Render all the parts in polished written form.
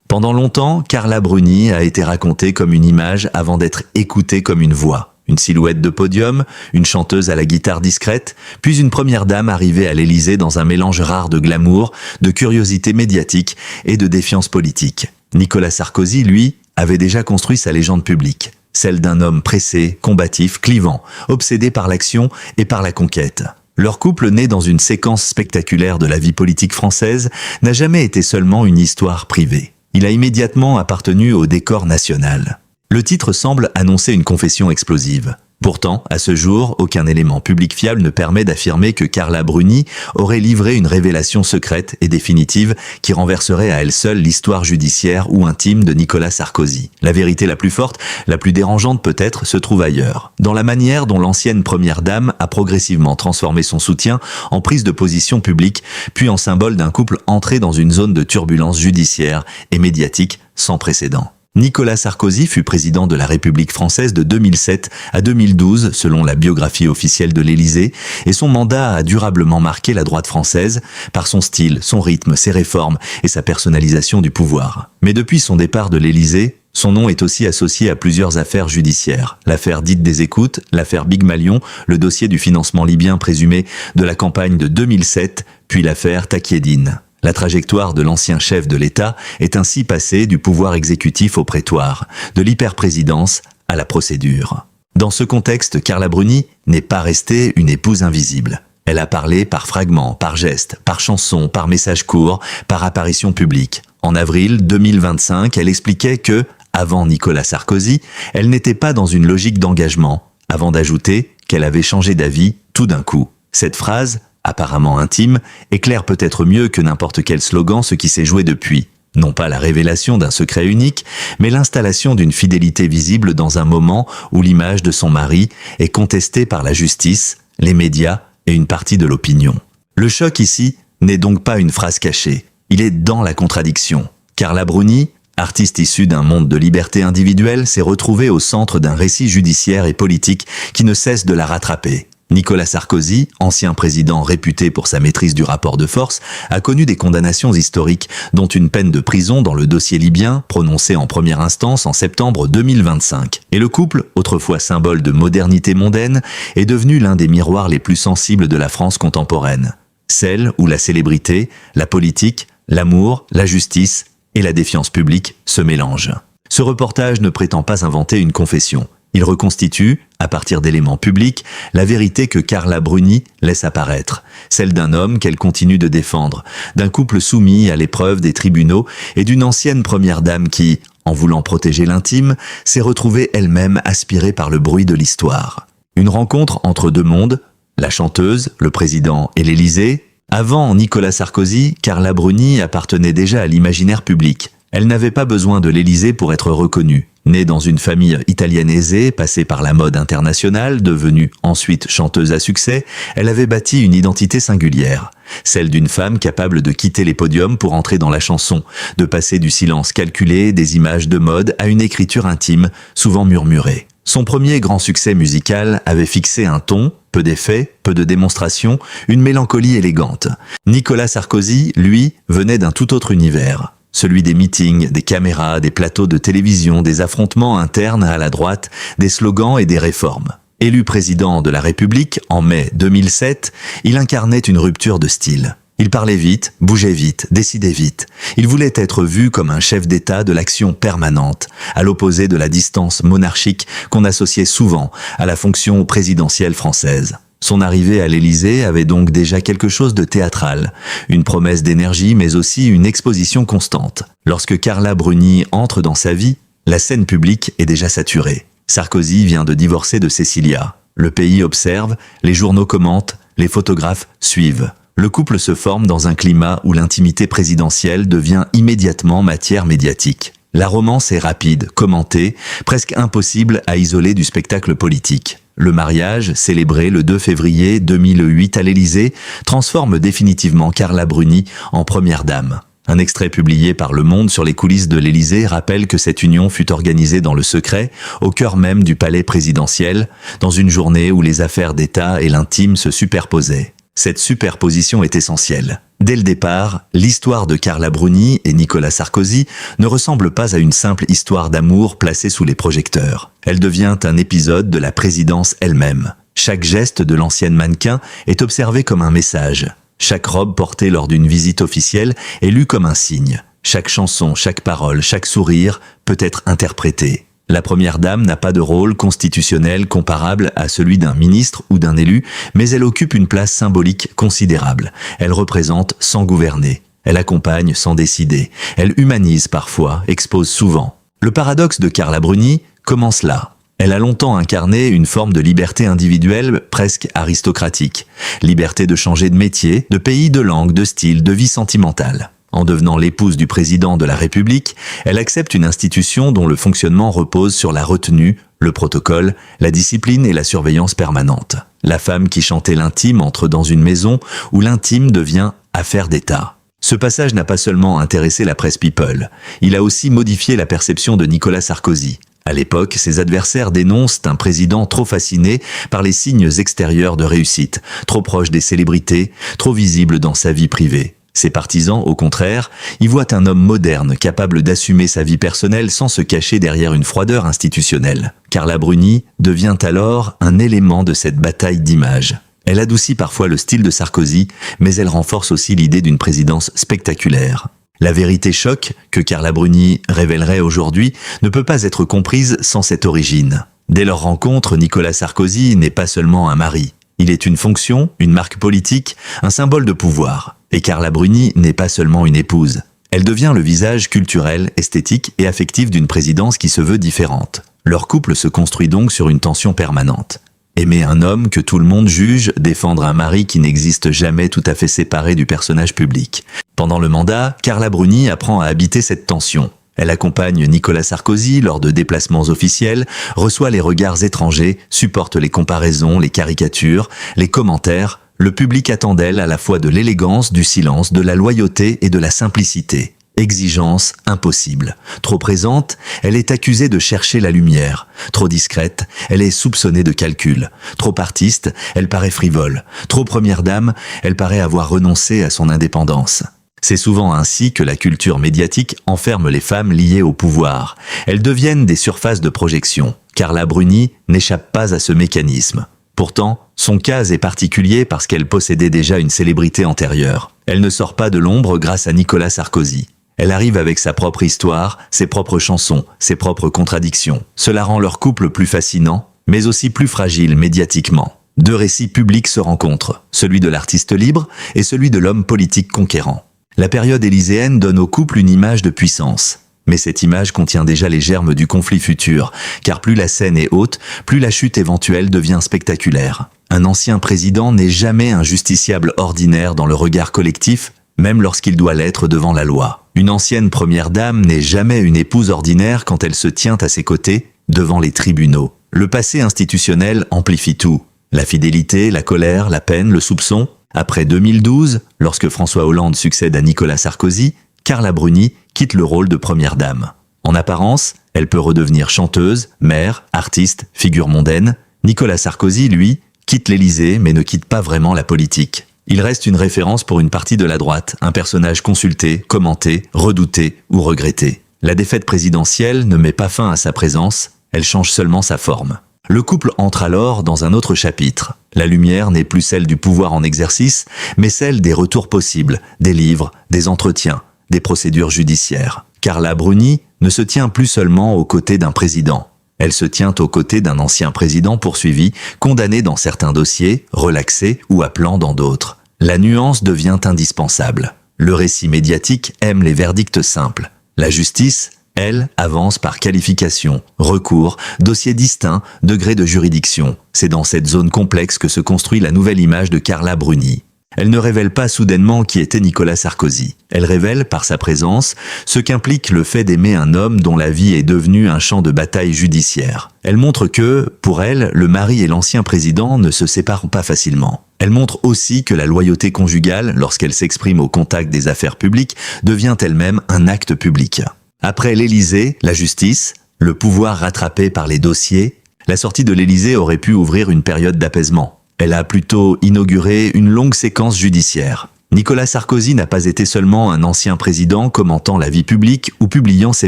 Pendant longtemps, Carla Bruni a été racontée comme une image avant d'être écoutée comme une voix. Une silhouette de podium, une chanteuse à la guitare discrète, puis une première dame arrivée à l'Élysée dans un mélange rare de glamour, de curiosité médiatique et de défiance politique. Nicolas Sarkozy, lui, avait déjà construit sa légende publique, celle d'un homme pressé, combatif, clivant, obsédé par l'action et par la conquête. Leur couple, né dans une séquence spectaculaire de la vie politique française, n'a jamais été seulement une histoire privée. Il a immédiatement appartenu au décor national. Le titre semble annoncer une confession explosive. Pourtant, à ce jour, aucun élément public fiable ne permet d'affirmer que Carla Bruni aurait livré une révélation secrète et définitive qui renverserait à elle seule l'histoire judiciaire ou intime de Nicolas Sarkozy. La vérité la plus forte, la plus dérangeante peut-être, se trouve ailleurs. Dans la manière dont l'ancienne première dame a progressivement transformé son soutien en prise de position publique, puis en symbole d'un couple entré dans une zone de turbulence judiciaire et médiatique sans précédent. Nicolas Sarkozy fut président de la République française de 2007 à 2012, selon la biographie officielle de l'Élysée, et son mandat a durablement marqué la droite française par son style, son rythme, ses réformes et sa personnalisation du pouvoir. Mais depuis son départ de l'Élysée, son nom est aussi associé à plusieurs affaires judiciaires. L'affaire dite des écoutes, l'affaire Big Malion, le dossier du financement libyen présumé de la campagne de 2007, puis l'affaire Takieddine. La trajectoire de l'ancien chef de l'État est ainsi passée du pouvoir exécutif au prétoire, de l'hyperprésidence à la procédure. Dans ce contexte, Carla Bruni n'est pas restée une épouse invisible. Elle a parlé par fragments, par gestes, par chansons, par messages courts, par apparition publique. En avril 2025, elle expliquait que, avant Nicolas Sarkozy, elle n'était pas dans une logique d'engagement, avant d'ajouter qu'elle avait changé d'avis tout d'un coup. Cette phrase, apparemment intime, éclaire peut-être mieux que n'importe quel slogan ce qui s'est joué depuis. Non pas la révélation d'un secret unique, mais l'installation d'une fidélité visible dans un moment où l'image de son mari est contestée par la justice, les médias et une partie de l'opinion. Le choc ici n'est donc pas une phrase cachée, il est dans la contradiction. Carla Bruni, artiste issue d'un monde de liberté individuelle, s'est retrouvée au centre d'un récit judiciaire et politique qui ne cesse de la rattraper. Nicolas Sarkozy, ancien président réputé pour sa maîtrise du rapport de force, a connu des condamnations historiques, dont une peine de prison dans le dossier libyen, prononcée en première instance en septembre 2025. Et le couple, autrefois symbole de modernité mondaine, est devenu l'un des miroirs les plus sensibles de la France contemporaine. Celle où la célébrité, la politique, l'amour, la justice et la défiance publique se mélangent. Ce reportage ne prétend pas inventer une confession. Il reconstitue, à partir d'éléments publics, la vérité que Carla Bruni laisse apparaître, celle d'un homme qu'elle continue de défendre, d'un couple soumis à l'épreuve des tribunaux et d'une ancienne première dame qui, en voulant protéger l'intime, s'est retrouvée elle-même aspirée par le bruit de l'histoire. Une rencontre entre deux mondes, la chanteuse, le président et l'Élysée. Avant Nicolas Sarkozy, Carla Bruni appartenait déjà à l'imaginaire public. Elle n'avait pas besoin de l'Élysée pour être reconnue. Née dans une famille italienne aisée, passée par la mode internationale, devenue ensuite chanteuse à succès, elle avait bâti une identité singulière. Celle d'une femme capable de quitter les podiums pour entrer dans la chanson, de passer du silence calculé, des images de mode, à une écriture intime, souvent murmurée. Son premier grand succès musical avait fixé un ton, peu d'effets, peu de démonstrations, une mélancolie élégante. Nicolas Sarkozy, lui, venait d'un tout autre univers. Celui des meetings, des caméras, des plateaux de télévision, des affrontements internes à la droite, des slogans et des réformes. Élu président de la République en mai 2007, il incarnait une rupture de style. Il parlait vite, bougeait vite, décidait vite. Il voulait être vu comme un chef d'État de l'action permanente, à l'opposé de la distance monarchique qu'on associait souvent à la fonction présidentielle française. Son arrivée à l'Élysée avait donc déjà quelque chose de théâtral, une promesse d'énergie mais aussi une exposition constante. Lorsque Carla Bruni entre dans sa vie, la scène publique est déjà saturée. Sarkozy vient de divorcer de Cécilia. Le pays observe, les journaux commentent, les photographes suivent. Le couple se forme dans un climat où l'intimité présidentielle devient immédiatement matière médiatique. La romance est rapide, commentée, presque impossible à isoler du spectacle politique. Le mariage, célébré le 2 février 2008 à l'Élysée, transforme définitivement Carla Bruni en première dame. Un extrait publié par Le Monde sur les coulisses de l'Élysée rappelle que cette union fut organisée dans le secret, au cœur même du palais présidentiel, dans une journée où les affaires d'État et l'intime se superposaient. Cette superposition est essentielle. Dès le départ, l'histoire de Carla Bruni et Nicolas Sarkozy ne ressemble pas à une simple histoire d'amour placée sous les projecteurs. Elle devient un épisode de la présidence elle-même. Chaque geste de l'ancienne mannequin est observé comme un message. Chaque robe portée lors d'une visite officielle est lue comme un signe. Chaque chanson, chaque parole, chaque sourire peut être interprété. La première dame n'a pas de rôle constitutionnel comparable à celui d'un ministre ou d'un élu, mais elle occupe une place symbolique considérable. Elle représente sans gouverner. Elle accompagne sans décider. Elle humanise parfois, expose souvent. Le paradoxe de Carla Bruni commence là. Elle a longtemps incarné une forme de liberté individuelle presque aristocratique. Liberté de changer de métier, de pays, de langue, de style, de vie sentimentale. En devenant l'épouse du président de la République, elle accepte une institution dont le fonctionnement repose sur la retenue, le protocole, la discipline et la surveillance permanente. La femme qui chantait l'intime entre dans une maison où l'intime devient affaire d'État. Ce passage n'a pas seulement intéressé la presse people, il a aussi modifié la perception de Nicolas Sarkozy. À l'époque, ses adversaires dénoncent un président trop fasciné par les signes extérieurs de réussite, trop proche des célébrités, trop visible dans sa vie privée. Ses partisans, au contraire, y voient un homme moderne capable d'assumer sa vie personnelle sans se cacher derrière une froideur institutionnelle. Carla Bruni devient alors un élément de cette bataille d'image. Elle adoucit parfois le style de Sarkozy, mais elle renforce aussi l'idée d'une présidence spectaculaire. La vérité choc que Carla Bruni révélerait aujourd'hui ne peut pas être comprise sans cette origine. Dès leur rencontre, Nicolas Sarkozy n'est pas seulement un mari. Il est une fonction, une marque politique, un symbole de pouvoir. Et Carla Bruni n'est pas seulement une épouse. Elle devient le visage culturel, esthétique et affectif d'une présidence qui se veut différente. Leur couple se construit donc sur une tension permanente. Aimer un homme que tout le monde juge, défendre un mari qui n'existe jamais tout à fait séparé du personnage public. Pendant le mandat, Carla Bruni apprend à habiter cette tension. Elle accompagne Nicolas Sarkozy lors de déplacements officiels, reçoit les regards étrangers, supporte les comparaisons, les caricatures, les commentaires. Le public attend d'elle à la fois de l'élégance, du silence, de la loyauté et de la simplicité. Exigence impossible. Trop présente, elle est accusée de chercher la lumière. Trop discrète, elle est soupçonnée de calcul. Trop artiste, elle paraît frivole. Trop première dame, elle paraît avoir renoncé à son indépendance. C'est souvent ainsi que la culture médiatique enferme les femmes liées au pouvoir. Elles deviennent des surfaces de projection. Carla Bruni n'échappe pas à ce mécanisme. Pourtant, son cas est particulier parce qu'elle possédait déjà une célébrité antérieure. Elle ne sort pas de l'ombre grâce à Nicolas Sarkozy. Elle arrive avec sa propre histoire, ses propres chansons, ses propres contradictions. Cela rend leur couple plus fascinant, mais aussi plus fragile médiatiquement. Deux récits publics se rencontrent, celui de l'artiste libre et celui de l'homme politique conquérant. La période élyséenne donne au couple une image de puissance. Mais cette image contient déjà les germes du conflit futur, car plus la scène est haute, plus la chute éventuelle devient spectaculaire. Un ancien président n'est jamais un justiciable ordinaire dans le regard collectif, même lorsqu'il doit l'être devant la loi. Une ancienne première dame n'est jamais une épouse ordinaire quand elle se tient à ses côtés, devant les tribunaux. Le passé institutionnel amplifie tout. La fidélité, la colère, la peine, le soupçon. Après 2012, lorsque François Hollande succède à Nicolas Sarkozy, Carla Bruni quitte le rôle de première dame. En apparence, elle peut redevenir chanteuse, mère, artiste, figure mondaine. Nicolas Sarkozy, lui, quitte l'Élysée mais ne quitte pas vraiment la politique. Il reste une référence pour une partie de la droite, un personnage consulté, commenté, redouté ou regretté. La défaite présidentielle ne met pas fin à sa présence, elle change seulement sa forme. Le couple entre alors dans un autre chapitre. La lumière n'est plus celle du pouvoir en exercice, mais celle des retours possibles, des livres, des entretiens, des procédures judiciaires. Carla Bruni ne se tient plus seulement aux côtés d'un président. Elle se tient aux côtés d'un ancien président poursuivi, condamné dans certains dossiers, relaxé ou appelant dans d'autres. La nuance devient indispensable. Le récit médiatique aime les verdicts simples. La justice, elle, avance par qualification, recours, dossier distinct, degré de juridiction. C'est dans cette zone complexe que se construit la nouvelle image de Carla Bruni. Elle ne révèle pas soudainement qui était Nicolas Sarkozy. Elle révèle, par sa présence, ce qu'implique le fait d'aimer un homme dont la vie est devenue un champ de bataille judiciaire. Elle montre que, pour elle, le mari et l'ancien président ne se séparent pas facilement. Elle montre aussi que la loyauté conjugale, lorsqu'elle s'exprime au contact des affaires publiques, devient elle-même un acte public. Après l'Élysée, la justice, le pouvoir rattrapé par les dossiers, la sortie de l'Élysée aurait pu ouvrir une période d'apaisement. Elle a plutôt inauguré une longue séquence judiciaire. Nicolas Sarkozy n'a pas été seulement un ancien président commentant la vie publique ou publiant ses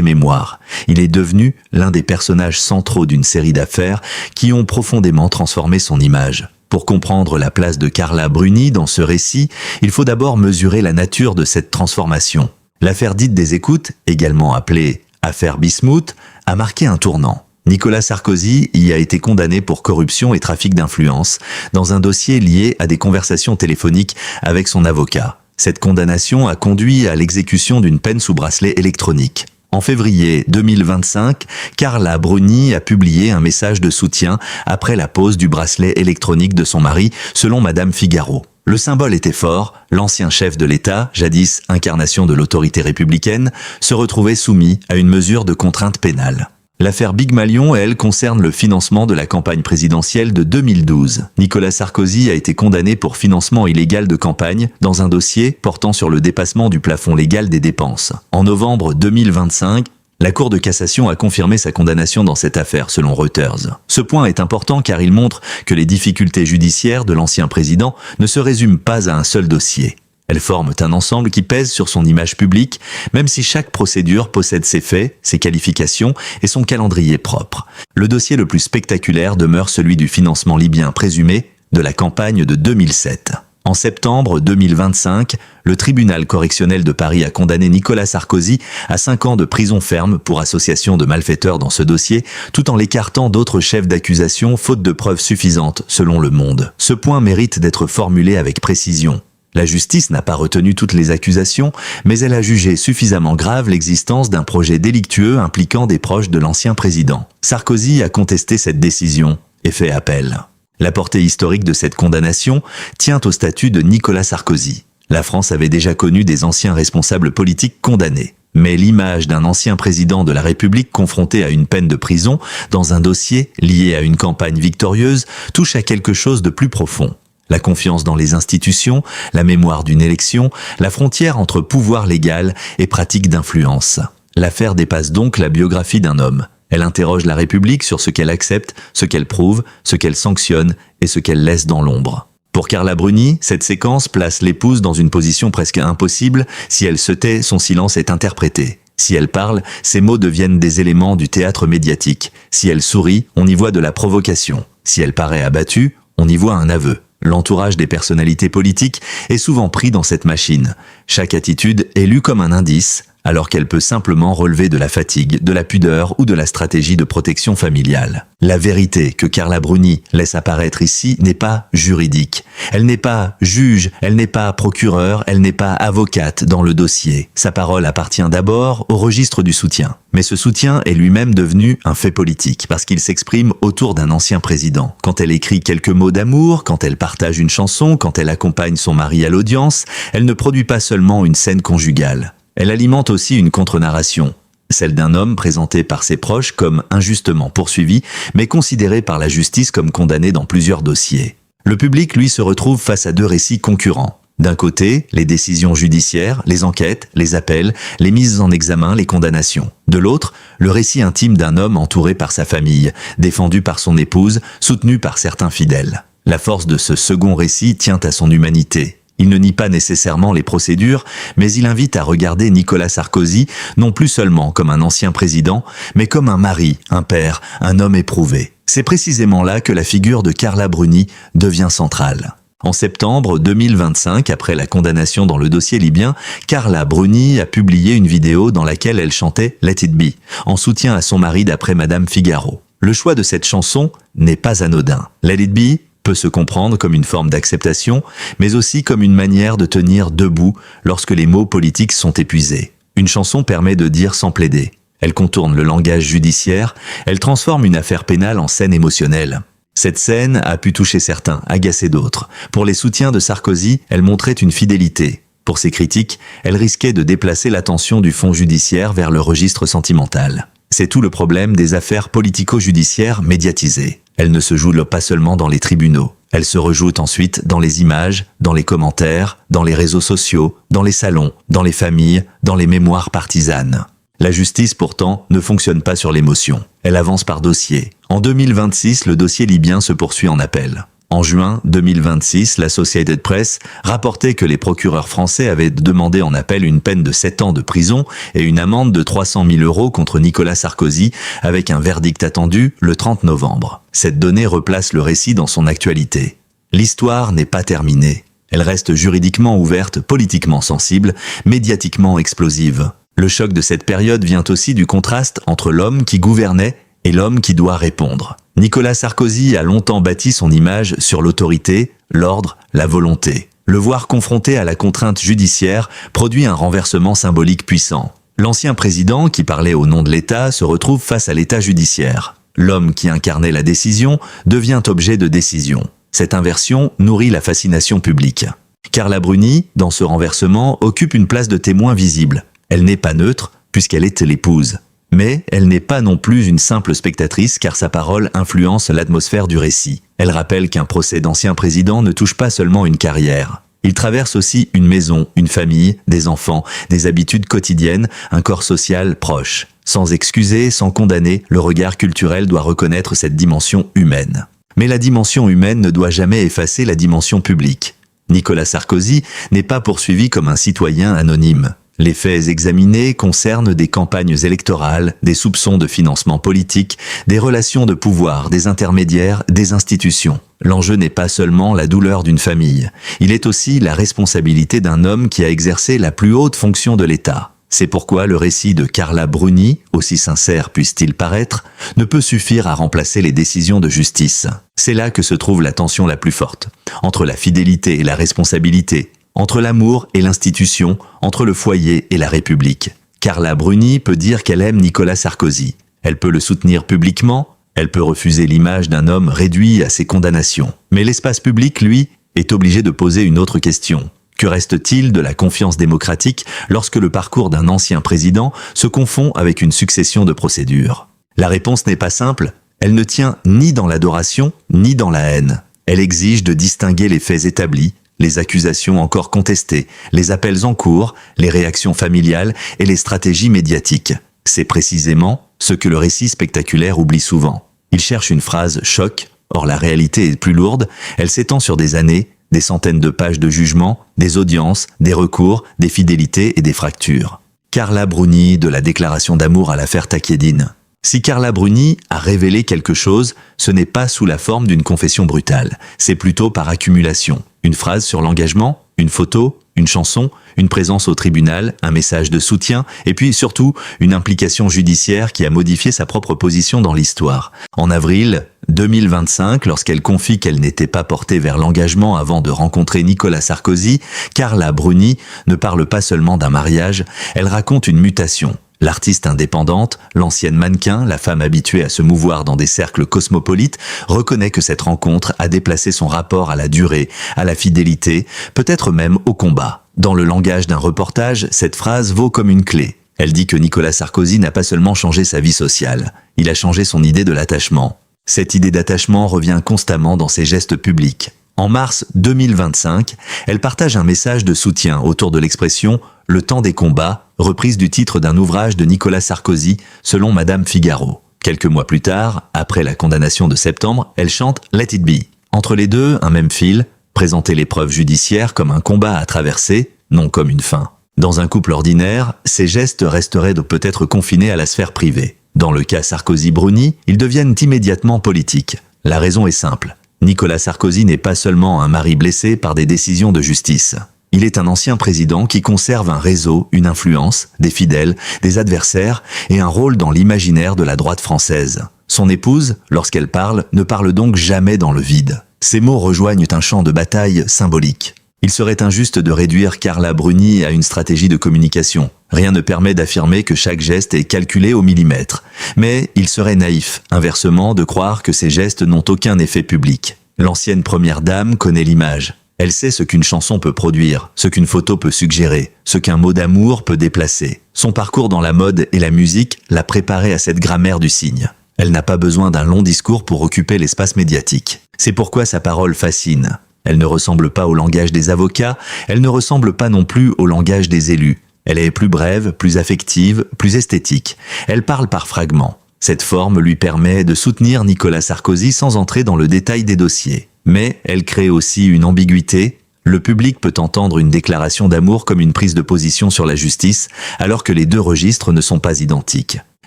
mémoires. Il est devenu l'un des personnages centraux d'une série d'affaires qui ont profondément transformé son image. Pour comprendre la place de Carla Bruni dans ce récit, il faut d'abord mesurer la nature de cette transformation. L'affaire dite des écoutes, également appelée « affaire Bismuth », a marqué un tournant. Nicolas Sarkozy y a été condamné pour corruption et trafic d'influence dans un dossier lié à des conversations téléphoniques avec son avocat. Cette condamnation a conduit à l'exécution d'une peine sous bracelet électronique. En février 2025, Carla Bruni a publié un message de soutien après la pose du bracelet électronique de son mari, selon Madame Figaro. Le symbole était fort, l'ancien chef de l'État, jadis incarnation de l'autorité républicaine, se retrouvait soumis à une mesure de contrainte pénale. L'affaire Big Malion, elle, concerne le financement de la campagne présidentielle de 2012. Nicolas Sarkozy a été condamné pour financement illégal de campagne dans un dossier portant sur le dépassement du plafond légal des dépenses. En novembre 2025, la Cour de cassation a confirmé sa condamnation dans cette affaire, selon Reuters. Ce point est important car il montre que les difficultés judiciaires de l'ancien président ne se résument pas à un seul dossier. Elles forment un ensemble qui pèse sur son image publique, même si chaque procédure possède ses faits, ses qualifications et son calendrier propre. Le dossier le plus spectaculaire demeure celui du financement libyen présumé de la campagne de 2007. En septembre 2025, le tribunal correctionnel de Paris a condamné Nicolas Sarkozy à 5 ans de prison ferme pour association de malfaiteurs dans ce dossier, tout en l'écartant d'autres chefs d'accusation faute de preuves suffisantes, selon Le Monde. Ce point mérite d'être formulé avec précision. La justice n'a pas retenu toutes les accusations, mais elle a jugé suffisamment grave l'existence d'un projet délictueux impliquant des proches de l'ancien président. Sarkozy a contesté cette décision et fait appel. La portée historique de cette condamnation tient au statut de Nicolas Sarkozy. La France avait déjà connu des anciens responsables politiques condamnés. Mais l'image d'un ancien président de la République confronté à une peine de prison dans un dossier lié à une campagne victorieuse touche à quelque chose de plus profond. La confiance dans les institutions, la mémoire d'une élection, la frontière entre pouvoir légal et pratique d'influence. L'affaire dépasse donc la biographie d'un homme. Elle interroge la République sur ce qu'elle accepte, ce qu'elle prouve, ce qu'elle sanctionne et ce qu'elle laisse dans l'ombre. Pour Carla Bruni, cette séquence place l'épouse dans une position presque impossible. Si elle se tait, son silence est interprété. Si elle parle, ses mots deviennent des éléments du théâtre médiatique. Si elle sourit, on y voit de la provocation. Si elle paraît abattue, on y voit un aveu. L'entourage des personnalités politiques est souvent pris dans cette machine. Chaque attitude est lue comme un indice, alors qu'elle peut simplement relever de la fatigue, de la pudeur ou de la stratégie de protection familiale. La vérité que Carla Bruni laisse apparaître ici n'est pas juridique. Elle n'est pas juge, elle n'est pas procureur, elle n'est pas avocate dans le dossier. Sa parole appartient d'abord au registre du soutien. Mais ce soutien est lui-même devenu un fait politique, parce qu'il s'exprime autour d'un ancien président. Quand elle écrit quelques mots d'amour, quand elle partage une chanson, quand elle accompagne son mari à l'audience, elle ne produit pas seulement une scène conjugale. Elle alimente aussi une contre-narration, celle d'un homme présenté par ses proches comme injustement poursuivi, mais considéré par la justice comme condamné dans plusieurs dossiers. Le public, lui, se retrouve face à deux récits concurrents. D'un côté, les décisions judiciaires, les enquêtes, les appels, les mises en examen, les condamnations. De l'autre, le récit intime d'un homme entouré par sa famille, défendu par son épouse, soutenu par certains fidèles. La force de ce second récit tient à son humanité. Il ne nie pas nécessairement les procédures, mais il invite à regarder Nicolas Sarkozy non plus seulement comme un ancien président, mais comme un mari, un père, un homme éprouvé. C'est précisément là que la figure de Carla Bruni devient centrale. En septembre 2025, après la condamnation dans le dossier libyen, Carla Bruni a publié une vidéo dans laquelle elle chantait « Let it be » en soutien à son mari d'après Madame Figaro. Le choix de cette chanson n'est pas anodin. « Let it be » peut se comprendre comme une forme d'acceptation, mais aussi comme une manière de tenir debout lorsque les mots politiques sont épuisés. Une chanson permet de dire sans plaider. Elle contourne le langage judiciaire, elle transforme une affaire pénale en scène émotionnelle. Cette scène a pu toucher certains, agacer d'autres. Pour les soutiens de Sarkozy, elle montrait une fidélité. Pour ses critiques, elle risquait de déplacer l'attention du fond judiciaire vers le registre sentimental. C'est tout le problème des affaires politico-judiciaires médiatisées. Elles ne se jouent pas seulement dans les tribunaux. Elles se rejouent ensuite dans les images, dans les commentaires, dans les réseaux sociaux, dans les salons, dans les familles, dans les mémoires partisanes. La justice, pourtant, ne fonctionne pas sur l'émotion. Elle avance par dossier. En 2026, le dossier libyen se poursuit en appel. En juin 2026, l'Associated Press rapportait que les procureurs français avaient demandé en appel une peine de 7 ans de prison et une amende de 300 000 € contre Nicolas Sarkozy, avec un verdict attendu le 30 novembre. Cette donnée replace le récit dans son actualité. L'histoire n'est pas terminée. Elle reste juridiquement ouverte, politiquement sensible, médiatiquement explosive. Le choc de cette période vient aussi du contraste entre l'homme qui gouvernait et l'homme qui doit répondre. Nicolas Sarkozy a longtemps bâti son image sur l'autorité, l'ordre, la volonté. Le voir confronté à la contrainte judiciaire produit un renversement symbolique puissant. L'ancien président, qui parlait au nom de l'État, se retrouve face à l'État judiciaire. L'homme qui incarnait la décision devient objet de décision. Cette inversion nourrit la fascination publique. Carla Bruni, dans ce renversement, occupe une place de témoin visible. Elle n'est pas neutre, puisqu'elle est l'épouse. Mais elle n'est pas non plus une simple spectatrice car sa parole influence l'atmosphère du récit. Elle rappelle qu'un procès d'ancien président ne touche pas seulement une carrière. Il traverse aussi une maison, une famille, des enfants, des habitudes quotidiennes, un corps social proche. Sans excuser, sans condamner, le regard culturel doit reconnaître cette dimension humaine. Mais la dimension humaine ne doit jamais effacer la dimension publique. Nicolas Sarkozy n'est pas poursuivi comme un citoyen anonyme. Les faits examinés concernent des campagnes électorales, des soupçons de financement politique, des relations de pouvoir, des intermédiaires, des institutions. L'enjeu n'est pas seulement la douleur d'une famille, il est aussi la responsabilité d'un homme qui a exercé la plus haute fonction de l'État. C'est pourquoi le récit de Carla Bruni, aussi sincère puisse-t-il paraître, ne peut suffire à remplacer les décisions de justice. C'est là que se trouve la tension la plus forte, entre la fidélité et la responsabilité, entre l'amour et l'institution, entre le foyer et la République. Carla Bruni peut dire qu'elle aime Nicolas Sarkozy. Elle peut le soutenir publiquement, elle peut refuser l'image d'un homme réduit à ses condamnations. Mais l'espace public, lui, est obligé de poser une autre question. Que reste-t-il de la confiance démocratique lorsque le parcours d'un ancien président se confond avec une succession de procédures? La réponse n'est pas simple, elle ne tient ni dans l'adoration, ni dans la haine. Elle exige de distinguer les faits établis, les accusations encore contestées, les appels en cours, les réactions familiales et les stratégies médiatiques. C'est précisément ce que le récit spectaculaire oublie souvent. Il cherche une phrase choc, or la réalité est plus lourde, elle s'étend sur des années, des centaines de pages de jugements, des audiences, des recours, des fidélités et des fractures. Carla Bruni de la déclaration d'amour à l'affaire Takieddine. Si Carla Bruni a révélé quelque chose, ce n'est pas sous la forme d'une confession brutale, c'est plutôt par accumulation. Une phrase sur l'engagement, une photo, une chanson, une présence au tribunal, un message de soutien, et puis surtout une implication judiciaire qui a modifié sa propre position dans l'histoire. En avril 2025, lorsqu'elle confie qu'elle n'était pas portée vers l'engagement avant de rencontrer Nicolas Sarkozy, Carla Bruni ne parle pas seulement d'un mariage, elle raconte une mutation. L'artiste indépendante, l'ancienne mannequin, la femme habituée à se mouvoir dans des cercles cosmopolites, reconnaît que cette rencontre a déplacé son rapport à la durée, à la fidélité, peut-être même au combat. Dans le langage d'un reportage, cette phrase vaut comme une clé. Elle dit que Nicolas Sarkozy n'a pas seulement changé sa vie sociale, il a changé son idée de l'attachement. Cette idée d'attachement revient constamment dans ses gestes publics. En mars 2025, elle partage un message de soutien autour de l'expression « Le temps des combats », reprise du titre d'un ouvrage de Nicolas Sarkozy, selon Madame Figaro. Quelques mois plus tard, après la condamnation de septembre, elle chante « Let it be ». Entre les deux, un même fil, présenter l'épreuve judiciaire comme un combat à traverser, non comme une fin. Dans un couple ordinaire, ces gestes resteraient peut-être confinés à la sphère privée. Dans le cas Sarkozy-Bruni, ils deviennent immédiatement politiques. La raison est simple. Nicolas Sarkozy n'est pas seulement un mari blessé par des décisions de justice. Il est un ancien président qui conserve un réseau, une influence, des fidèles, des adversaires et un rôle dans l'imaginaire de la droite française. Son épouse, lorsqu'elle parle, ne parle donc jamais dans le vide. Ses mots rejoignent un champ de bataille symbolique. Il serait injuste de réduire Carla Bruni à une stratégie de communication. Rien ne permet d'affirmer que chaque geste est calculé au millimètre. Mais il serait naïf, inversement, de croire que ces gestes n'ont aucun effet public. L'ancienne première dame connaît l'image. Elle sait ce qu'une chanson peut produire, ce qu'une photo peut suggérer, ce qu'un mot d'amour peut déplacer. Son parcours dans la mode et la musique l'a préparée à cette grammaire du signe. Elle n'a pas besoin d'un long discours pour occuper l'espace médiatique. C'est pourquoi sa parole fascine. Elle ne ressemble pas au langage des avocats, elle ne ressemble pas non plus au langage des élus. Elle est plus brève, plus affective, plus esthétique. Elle parle par fragments. Cette forme lui permet de soutenir Nicolas Sarkozy sans entrer dans le détail des dossiers. Mais elle crée aussi une ambiguïté. Le public peut entendre une déclaration d'amour comme une prise de position sur la justice, alors que les deux registres ne sont pas identiques.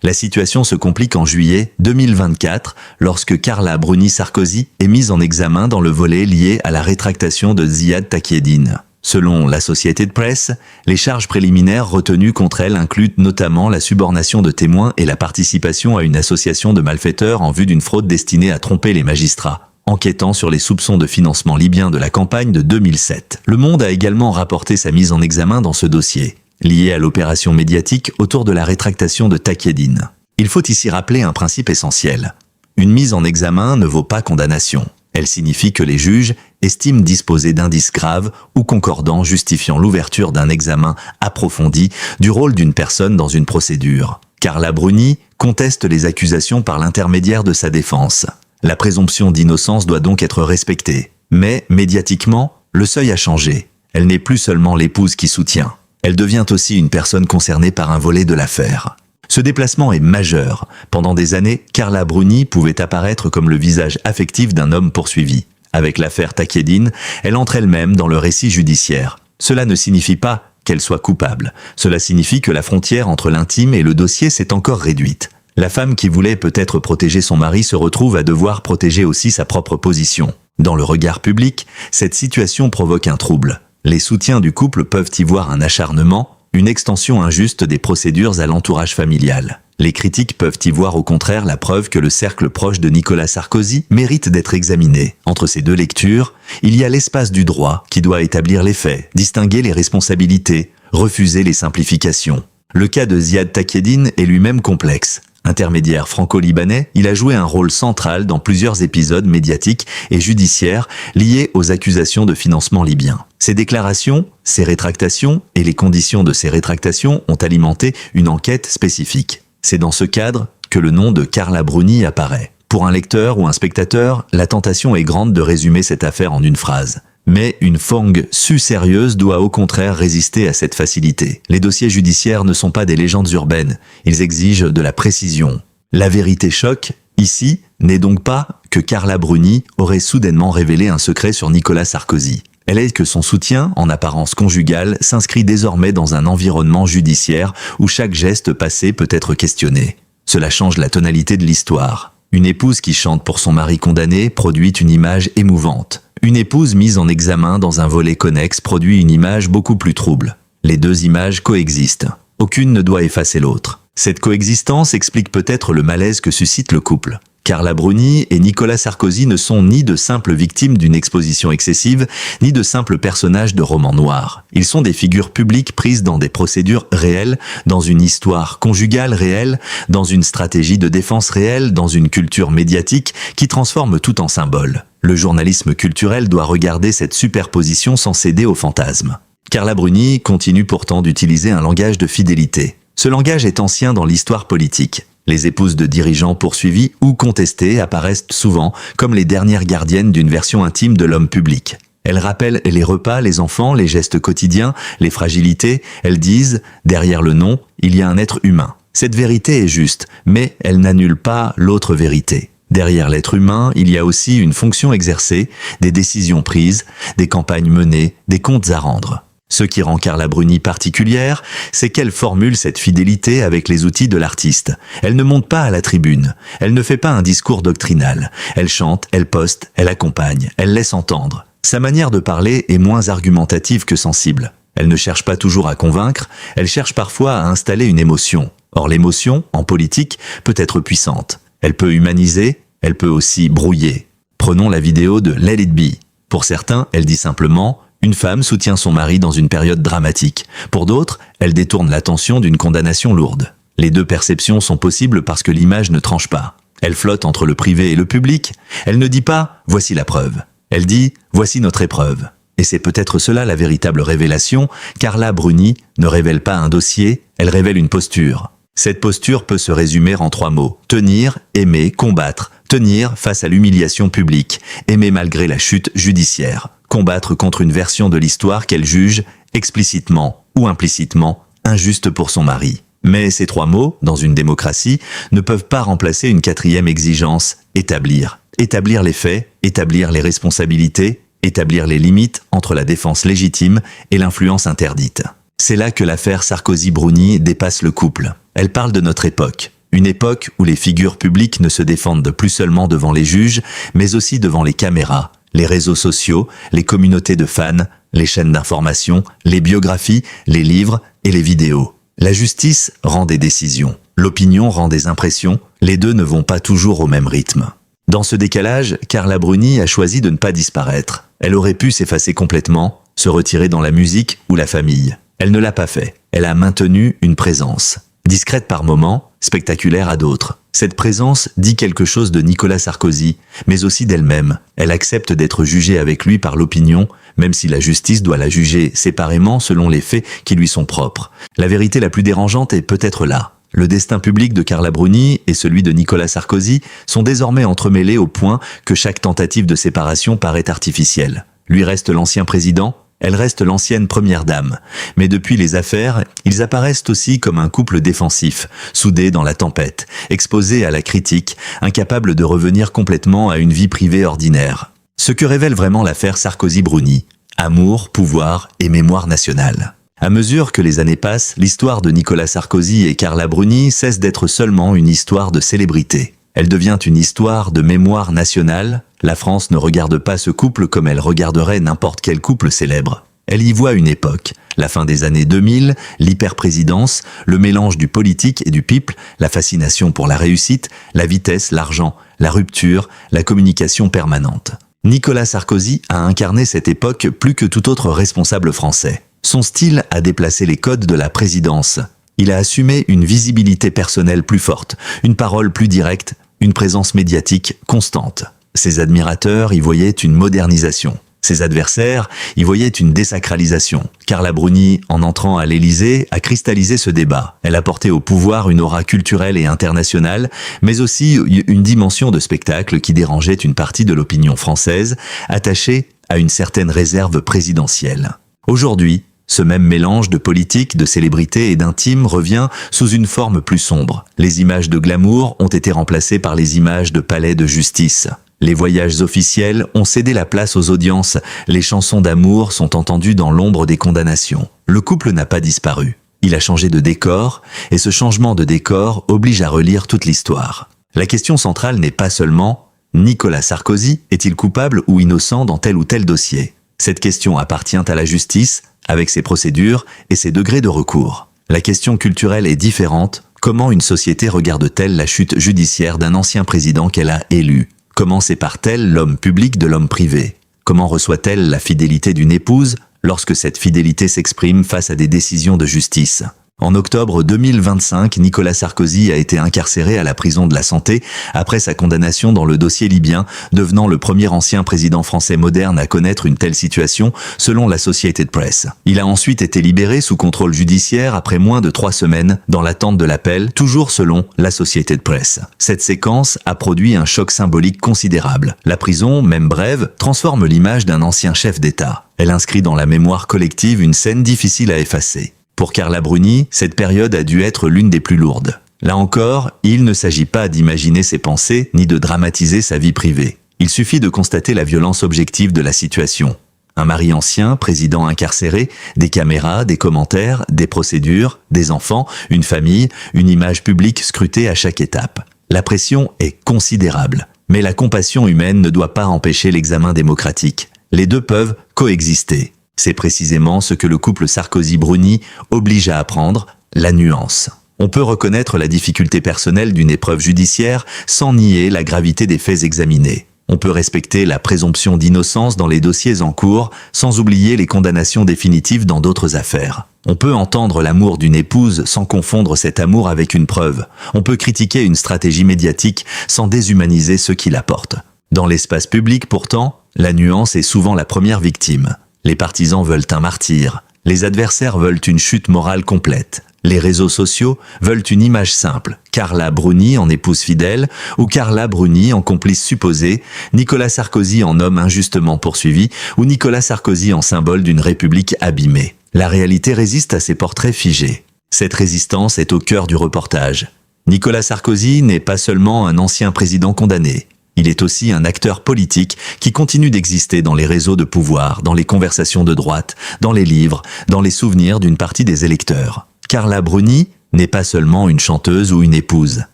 La situation se complique en juillet 2024, lorsque Carla Bruni-Sarkozy est mise en examen dans le volet lié à la rétractation de Ziad Takieddine. Selon l'Associated Press, les charges préliminaires retenues contre elle incluent notamment la subornation de témoins et la participation à une association de malfaiteurs en vue d'une fraude destinée à tromper les magistrats. Enquêtant sur les soupçons de financement libyen de la campagne de 2007. Le Monde a également rapporté sa mise en examen dans ce dossier, lié à l'opération médiatique autour de la rétractation de Takieddine. Il faut ici rappeler un principe essentiel. Une mise en examen ne vaut pas condamnation. Elle signifie que les juges estiment disposer d'indices graves ou concordants justifiant l'ouverture d'un examen approfondi du rôle d'une personne dans une procédure. Carla Bruni conteste les accusations par l'intermédiaire de sa défense. La présomption d'innocence doit donc être respectée. Mais, médiatiquement, le seuil a changé. Elle n'est plus seulement l'épouse qui soutient. Elle devient aussi une personne concernée par un volet de l'affaire. Ce déplacement est majeur. Pendant des années, Carla Bruni pouvait apparaître comme le visage affectif d'un homme poursuivi. Avec l'affaire Takieddine, elle entre elle-même dans le récit judiciaire. Cela ne signifie pas qu'elle soit coupable. Cela signifie que la frontière entre l'intime et le dossier s'est encore réduite. La femme qui voulait peut-être protéger son mari se retrouve à devoir protéger aussi sa propre position. Dans le regard public, cette situation provoque un trouble. Les soutiens du couple peuvent y voir un acharnement, une extension injuste des procédures à l'entourage familial. Les critiques peuvent y voir au contraire la preuve que le cercle proche de Nicolas Sarkozy mérite d'être examiné. Entre ces deux lectures, il y a l'espace du droit qui doit établir les faits, distinguer les responsabilités, refuser les simplifications. Le cas de Ziad Takieddine est lui-même complexe. Intermédiaire franco-libanais, il a joué un rôle central dans plusieurs épisodes médiatiques et judiciaires liés aux accusations de financement libyen. Ses déclarations, ses rétractations et les conditions de ces rétractations ont alimenté une enquête spécifique. C'est dans ce cadre que le nom de Carla Bruni apparaît. Pour un lecteur ou un spectateur, la tentation est grande de résumer cette affaire en une phrase. Mais une fangue sérieuse doit au contraire résister à cette facilité. Les dossiers judiciaires ne sont pas des légendes urbaines, ils exigent de la précision. La vérité choc, ici, n'est donc pas que Carla Bruni aurait soudainement révélé un secret sur Nicolas Sarkozy. Elle est que son soutien, en apparence conjugal, s'inscrit désormais dans un environnement judiciaire où chaque geste passé peut être questionné. Cela change la tonalité de l'histoire. Une épouse qui chante pour son mari condamné produit une image émouvante. Une épouse mise en examen dans un volet connexe produit une image beaucoup plus trouble. Les deux images coexistent. Aucune ne doit effacer l'autre. Cette coexistence explique peut-être le malaise que suscite le couple. Carla Bruni et Nicolas Sarkozy ne sont ni de simples victimes d'une exposition excessive, ni de simples personnages de romans noirs. Ils sont des figures publiques prises dans des procédures réelles, dans une histoire conjugale réelle, dans une stratégie de défense réelle, dans une culture médiatique qui transforme tout en symbole. Le journalisme culturel doit regarder cette superposition sans céder au fantasme. Carla Bruni continue pourtant d'utiliser un langage de fidélité. Ce langage est ancien dans l'histoire politique. Les épouses de dirigeants poursuivis ou contestés apparaissent souvent comme les dernières gardiennes d'une version intime de l'homme public. Elles rappellent les repas, les enfants, les gestes quotidiens, les fragilités. Elles disent, derrière le nom, il y a un être humain. Cette vérité est juste, mais elle n'annule pas l'autre vérité. Derrière l'être humain, il y a aussi une fonction exercée, des décisions prises, des campagnes menées, des comptes à rendre. Ce qui rend Carla Bruni particulière, c'est qu'elle formule cette fidélité avec les outils de l'artiste. Elle ne monte pas à la tribune, elle ne fait pas un discours doctrinal. Elle chante, elle poste, elle accompagne, elle laisse entendre. Sa manière de parler est moins argumentative que sensible. Elle ne cherche pas toujours à convaincre, elle cherche parfois à installer une émotion. Or l'émotion, en politique, peut être puissante. Elle peut humaniser, elle peut aussi brouiller. Prenons la vidéo de Let It Be. Pour certains, elle dit simplement « Une femme soutient son mari dans une période dramatique ». Pour d'autres, elle détourne l'attention d'une condamnation lourde. Les deux perceptions sont possibles parce que l'image ne tranche pas. Elle flotte entre le privé et le public. Elle ne dit pas « Voici la preuve ». Elle dit « Voici notre épreuve ». Et c'est peut-être cela la véritable révélation. Carla Bruni ne révèle pas un dossier, elle révèle une posture. Cette posture peut se résumer en 3 mots. Tenir, aimer, combattre. Tenir face à l'humiliation publique. Aimer malgré la chute judiciaire. Combattre contre une version de l'histoire qu'elle juge, explicitement ou implicitement, injuste pour son mari. Mais ces trois mots, dans une démocratie, ne peuvent pas remplacer une quatrième exigence, établir. Établir les faits, établir les responsabilités, établir les limites entre la défense légitime et l'influence interdite. C'est là que l'affaire Sarkozy-Bruni dépasse le couple. Elle parle de notre époque. Une époque où les figures publiques ne se défendent plus seulement devant les juges, mais aussi devant les caméras, les réseaux sociaux, les communautés de fans, les chaînes d'information, les biographies, les livres et les vidéos. La justice rend des décisions. L'opinion rend des impressions. Les deux ne vont pas toujours au même rythme. Dans ce décalage, Carla Bruni a choisi de ne pas disparaître. Elle aurait pu s'effacer complètement, se retirer dans la musique ou la famille. Elle ne l'a pas fait. Elle a maintenu une présence. Discrète par moments, spectaculaire à d'autres. Cette présence dit quelque chose de Nicolas Sarkozy, mais aussi d'elle-même. Elle accepte d'être jugée avec lui par l'opinion, même si la justice doit la juger séparément selon les faits qui lui sont propres. La vérité la plus dérangeante est peut-être là. Le destin public de Carla Bruni et celui de Nicolas Sarkozy sont désormais entremêlés au point que chaque tentative de séparation paraît artificielle. Lui reste l'ancien président, elle reste l'ancienne première dame. Mais depuis les affaires, ils apparaissent aussi comme un couple défensif, soudé dans la tempête, exposé à la critique, incapable de revenir complètement à une vie privée ordinaire. Ce que révèle vraiment l'affaire Sarkozy-Bruni, amour, pouvoir et mémoire nationale. À mesure que les années passent, l'histoire de Nicolas Sarkozy et Carla Bruni cesse d'être seulement une histoire de célébrité. Elle devient une histoire de mémoire nationale. La France ne regarde pas ce couple comme elle regarderait n'importe quel couple célèbre. Elle y voit une époque, la fin des années 2000, l'hyperprésidence, le mélange du politique et du people, la fascination pour la réussite, la vitesse, l'argent, la rupture, la communication permanente. Nicolas Sarkozy a incarné cette époque plus que tout autre responsable français. Son style a déplacé les codes de la présidence. Il a assumé une visibilité personnelle plus forte, une parole plus directe, une présence médiatique constante. Ses admirateurs y voyaient une modernisation. Ses adversaires y voyaient une désacralisation. Carla Bruni, en entrant à l'Élysée, a cristallisé ce débat. Elle a porté au pouvoir une aura culturelle et internationale, mais aussi une dimension de spectacle qui dérangeait une partie de l'opinion française, attachée à une certaine réserve présidentielle. Aujourd'hui, ce même mélange de politique, de célébrité et d'intime revient sous une forme plus sombre. Les images de glamour ont été remplacées par les images de palais de justice. Les voyages officiels ont cédé la place aux audiences. Les chansons d'amour sont entendues dans l'ombre des condamnations. Le couple n'a pas disparu. Il a changé de décor, et ce changement de décor oblige à relire toute l'histoire. La question centrale n'est pas seulement « Nicolas Sarkozy est-il coupable ou innocent dans tel ou tel dossier ?» Cette question appartient à la justice, avec ses procédures et ses degrés de recours. La question culturelle est différente. Comment une société regarde-t-elle la chute judiciaire d'un ancien président qu'elle a élu ? Comment sépare-t-elle l'homme public de l'homme privé ? Comment reçoit-elle la fidélité d'une épouse lorsque cette fidélité s'exprime face à des décisions de justice ? En octobre 2025, Nicolas Sarkozy a été incarcéré à la prison de la Santé après sa condamnation dans le dossier libyen, devenant le premier ancien président français moderne à connaître une telle situation, selon l'Associated Press. Il a ensuite été libéré sous contrôle judiciaire après moins de 3 semaines, dans l'attente de l'appel, toujours selon l'Associated Press. Cette séquence a produit un choc symbolique considérable. La prison, même brève, transforme l'image d'un ancien chef d'État. Elle inscrit dans la mémoire collective une scène difficile à effacer. Pour Carla Bruni, cette période a dû être l'une des plus lourdes. Là encore, il ne s'agit pas d'imaginer ses pensées ni de dramatiser sa vie privée. Il suffit de constater la violence objective de la situation. Un mari ancien, président incarcéré, des caméras, des commentaires, des procédures, des enfants, une famille, une image publique scrutée à chaque étape. La pression est considérable. Mais la compassion humaine ne doit pas empêcher l'examen démocratique. Les deux peuvent coexister. C'est précisément ce que le couple Sarkozy-Bruni oblige à apprendre, la nuance. On peut reconnaître la difficulté personnelle d'une épreuve judiciaire sans nier la gravité des faits examinés. On peut respecter la présomption d'innocence dans les dossiers en cours sans oublier les condamnations définitives dans d'autres affaires. On peut entendre l'amour d'une épouse sans confondre cet amour avec une preuve. On peut critiquer une stratégie médiatique sans déshumaniser ceux qui la portent. Dans l'espace public, pourtant, la nuance est souvent la première victime. Les partisans veulent un martyr, les adversaires veulent une chute morale complète. Les réseaux sociaux veulent une image simple, Carla Bruni en épouse fidèle ou Carla Bruni en complice supposé, Nicolas Sarkozy en homme injustement poursuivi ou Nicolas Sarkozy en symbole d'une république abîmée. La réalité résiste à ces portraits figés. Cette résistance est au cœur du reportage. Nicolas Sarkozy n'est pas seulement un ancien président condamné. Il est aussi un acteur politique qui continue d'exister dans les réseaux de pouvoir, dans les conversations de droite, dans les livres, dans les souvenirs d'une partie des électeurs. Carla Bruni n'est pas seulement une chanteuse ou une épouse.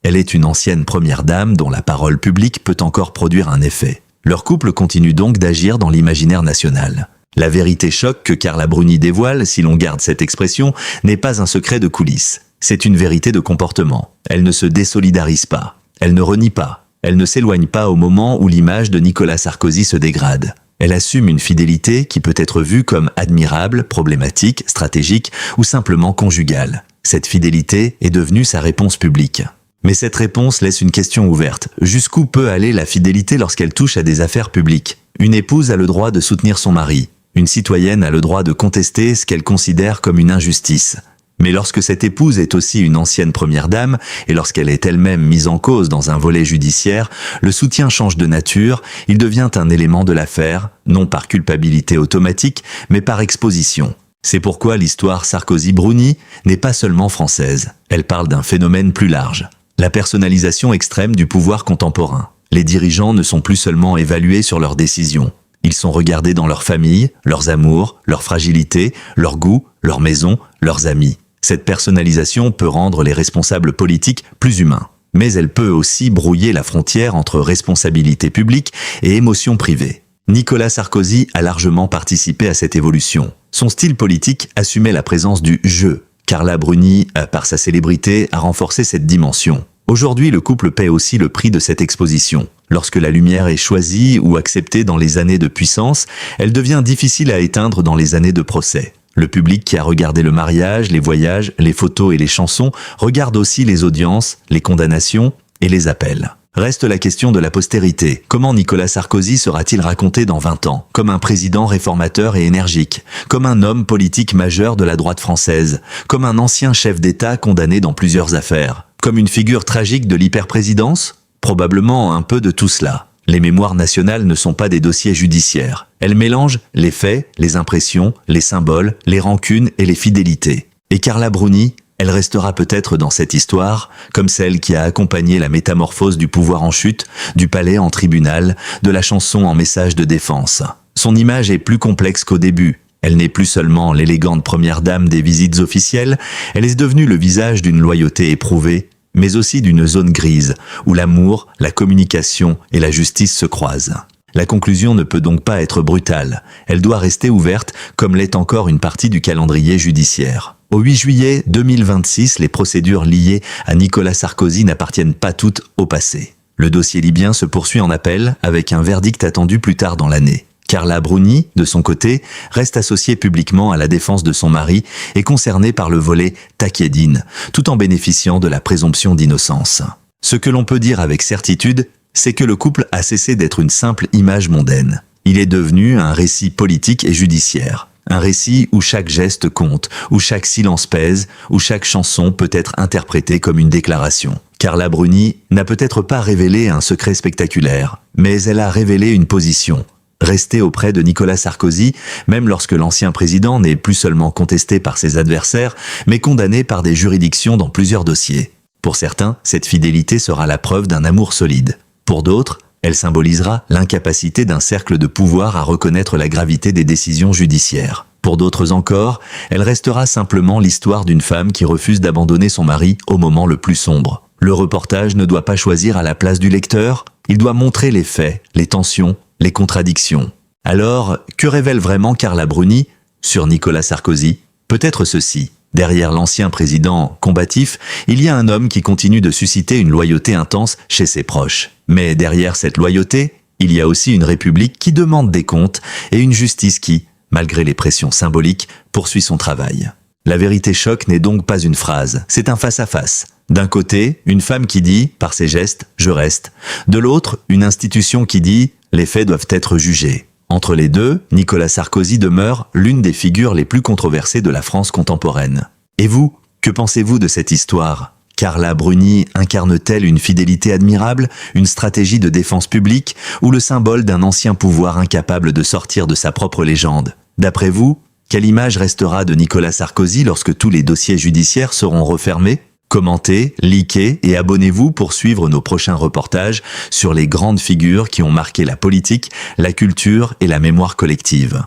Elle est une ancienne première dame dont la parole publique peut encore produire un effet. Leur couple continue donc d'agir dans l'imaginaire national. La vérité choc que Carla Bruni dévoile, si l'on garde cette expression, n'est pas un secret de coulisses. C'est une vérité de comportement. Elle ne se désolidarise pas. Elle ne renie pas. Elle ne s'éloigne pas au moment où l'image de Nicolas Sarkozy se dégrade. Elle assume une fidélité qui peut être vue comme admirable, problématique, stratégique ou simplement conjugale. Cette fidélité est devenue sa réponse publique. Mais cette réponse laisse une question ouverte. Jusqu'où peut aller la fidélité lorsqu'elle touche à des affaires publiques ? Une épouse a le droit de soutenir son mari. Une citoyenne a le droit de contester ce qu'elle considère comme une injustice. Mais lorsque cette épouse est aussi une ancienne première dame, et lorsqu'elle est elle-même mise en cause dans un volet judiciaire, le soutien change de nature, il devient un élément de l'affaire, non par culpabilité automatique, mais par exposition. C'est pourquoi l'histoire Sarkozy-Bruni n'est pas seulement française. Elle parle d'un phénomène plus large. La personnalisation extrême du pouvoir contemporain. Les dirigeants ne sont plus seulement évalués sur leurs décisions. Ils sont regardés dans leur famille, leurs amours, leurs fragilités, leurs goûts, leurs maisons, leurs amis. Cette personnalisation peut rendre les responsables politiques plus humains. Mais elle peut aussi brouiller la frontière entre responsabilité publique et émotion privée. Nicolas Sarkozy a largement participé à cette évolution. Son style politique assumait la présence du « je ». Carla Bruni, par sa célébrité, a renforcé cette dimension. Aujourd'hui, le couple paie aussi le prix de cette exposition. Lorsque la lumière est choisie ou acceptée dans les années de puissance, elle devient difficile à éteindre dans les années de procès. Le public qui a regardé le mariage, les voyages, les photos et les chansons regarde aussi les audiences, les condamnations et les appels. Reste la question de la postérité. Comment Nicolas Sarkozy sera-t-il raconté dans 20 ans ? Comme un président réformateur et énergique, comme un homme politique majeur de la droite française, comme un ancien chef d'État condamné dans plusieurs affaires, comme une figure tragique de l'hyperprésidence ? Probablement un peu de tout cela. Les mémoires nationales ne sont pas des dossiers judiciaires. Elles mélangent les faits, les impressions, les symboles, les rancunes et les fidélités. Et Carla Bruni, elle restera peut-être dans cette histoire comme celle qui a accompagné la métamorphose du pouvoir en chute, du palais en tribunal, de la chanson en message de défense. Son image est plus complexe qu'au début. Elle n'est plus seulement l'élégante première dame des visites officielles, elle est devenue le visage d'une loyauté éprouvée, mais aussi d'une zone grise, où l'amour, la communication et la justice se croisent. La conclusion ne peut donc pas être brutale, elle doit rester ouverte comme l'est encore une partie du calendrier judiciaire. Au 8 juillet 2026, les procédures liées à Nicolas Sarkozy n'appartiennent pas toutes au passé. Le dossier libyen se poursuit en appel avec un verdict attendu plus tard dans l'année. Carla Bruni, de son côté, reste associée publiquement à la défense de son mari et concernée par le volet Takedine, tout en bénéficiant de la présomption d'innocence. Ce que l'on peut dire avec certitude, c'est que le couple a cessé d'être une simple image mondaine. Il est devenu un récit politique et judiciaire. Un récit où chaque geste compte, où chaque silence pèse, où chaque chanson peut être interprétée comme une déclaration. Carla Bruni n'a peut-être pas révélé un secret spectaculaire, mais elle a révélé une position. Rester auprès de Nicolas Sarkozy, même lorsque l'ancien président n'est plus seulement contesté par ses adversaires, mais condamné par des juridictions dans plusieurs dossiers. Pour certains, cette fidélité sera la preuve d'un amour solide. Pour d'autres, elle symbolisera l'incapacité d'un cercle de pouvoir à reconnaître la gravité des décisions judiciaires. Pour d'autres encore, elle restera simplement l'histoire d'une femme qui refuse d'abandonner son mari au moment le plus sombre. Le reportage ne doit pas choisir à la place du lecteur, il doit montrer les faits, les tensions, les contradictions. Alors, que révèle vraiment Carla Bruni sur Nicolas Sarkozy ? Peut-être ceci. Derrière l'ancien président combatif, il y a un homme qui continue de susciter une loyauté intense chez ses proches. Mais derrière cette loyauté, il y a aussi une république qui demande des comptes et une justice qui, malgré les pressions symboliques, poursuit son travail. La vérité choc n'est donc pas une phrase, c'est un face-à-face. D'un côté, une femme qui dit, par ses gestes, « je reste ». De l'autre, une institution qui dit, « les faits doivent être jugés ». Entre les deux, Nicolas Sarkozy demeure l'une des figures les plus controversées de la France contemporaine. Et vous, que pensez-vous de cette histoire ? Carla Bruni incarne-t-elle une fidélité admirable, une stratégie de défense publique ou le symbole d'un ancien pouvoir incapable de sortir de sa propre légende ? D'après vous, Quelle image restera de Nicolas Sarkozy lorsque tous les dossiers judiciaires seront refermés? Commentez, likez et abonnez-vous pour suivre nos prochains reportages sur les grandes figures qui ont marqué la politique, la culture et la mémoire collective.